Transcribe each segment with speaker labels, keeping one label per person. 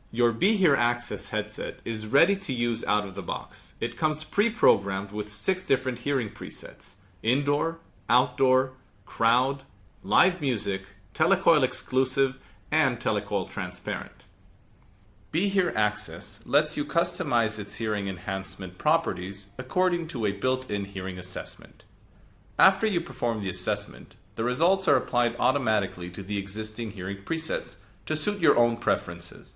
Speaker 1: Your BeHear Access headset is ready to use out of the box. It comes pre-programmed with 6 different hearing presets: indoor, outdoor, crowd, live music, telecoil exclusive, and telecoil transparent. BeHear Access lets you customize its hearing enhancement properties according to a built-in hearing assessment. After you perform the assessment, the results are applied automatically to the existing hearing presets to suit your own preferences.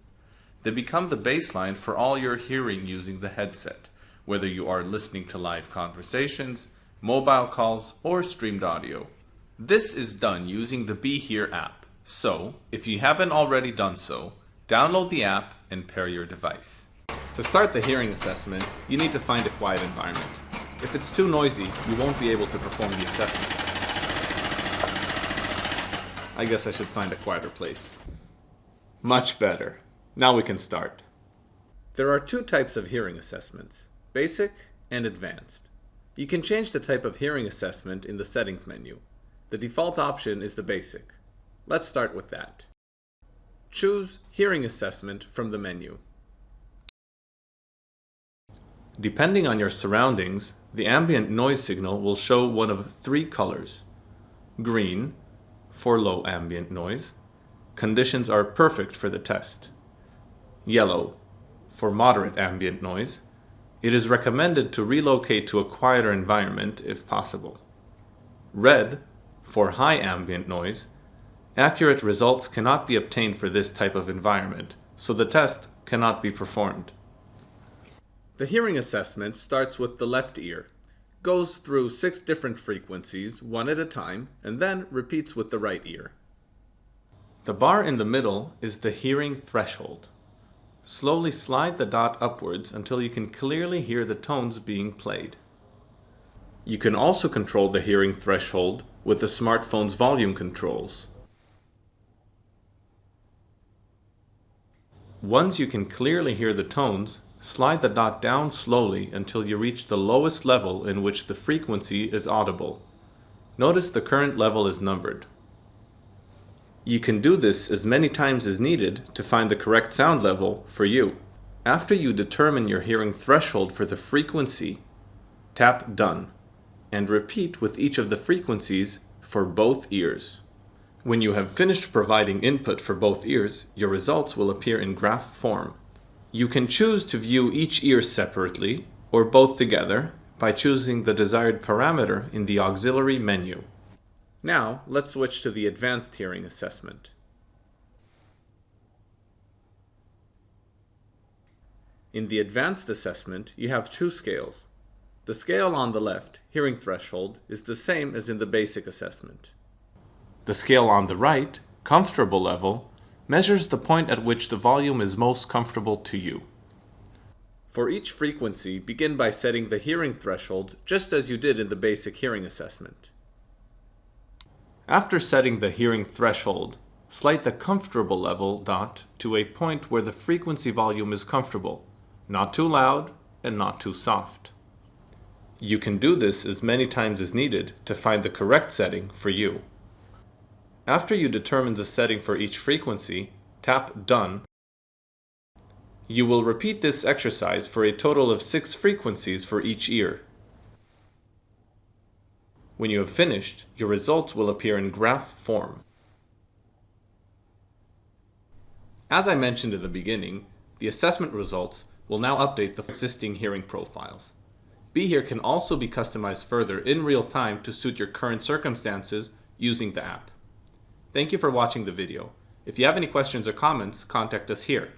Speaker 1: They become the baseline for all your hearing using the headset, whether you are listening to live conversations, mobile calls, or streamed audio. This is done using the BeHear app. So, if you haven't already done so, download the app and pair your device. To start the hearing assessment, you need to find a quiet environment. If it's too noisy, you won't be able to perform the assessment. I guess I should find a quieter place. Much better. Now we can start. There are 2 types of hearing assessments: basic and advanced. You can change the type of hearing assessment in the settings menu. The default option is the basic. Let's start with that. Choose Hearing Assessment from the menu. Depending on your surroundings, the ambient noise signal will show one of 3 colors. Green, for low ambient noise. Conditions are perfect for the test. Yellow, for moderate ambient noise. It is recommended to relocate to a quieter environment if possible. Red, for high ambient noise. Accurate results cannot be obtained for this type of environment, so the test cannot be performed. The hearing assessment starts with the left ear, goes through 6 different frequencies, one at a time, and then repeats with the right ear. The bar in the middle is the hearing threshold. Slowly slide the dot upwards until you can clearly hear the tones being played. You can also control the hearing threshold with the smartphone's volume controls. Once you can clearly hear the tones, slide the dot down slowly until you reach the lowest level in which the frequency is audible. Notice the current level is numbered. You can do this as many times as needed to find the correct sound level for you. After you determine your hearing threshold for the frequency, tap Done, and repeat with each of the frequencies for both ears. When you have finished providing input for both ears, your results will appear in graph form. You can choose to view each ear separately or both together by choosing the desired parameter in the auxiliary menu. Now, let's switch to the advanced hearing assessment. In the advanced assessment, you have 2 scales. The scale on the left, hearing threshold, is the same as in the basic assessment. The scale on the right, comfortable level, measures the point at which the volume is most comfortable to you. For each frequency, begin by setting the hearing threshold just as you did in the basic hearing assessment. After setting the hearing threshold, slide the comfortable level dot to a point where the frequency volume is comfortable, not too loud and not too soft. You can do this as many times as needed to find the correct setting for you. After you determine the setting for each frequency, tap Done. You will repeat this exercise for a total of 6 frequencies for each ear. When you have finished, your results will appear in graph form. As I mentioned in the beginning, the assessment results will now update the existing hearing profiles. BeHear can also be customized further in real time to suit your current circumstances using the app. Thank you for watching the video. If you have any questions or comments, contact us here.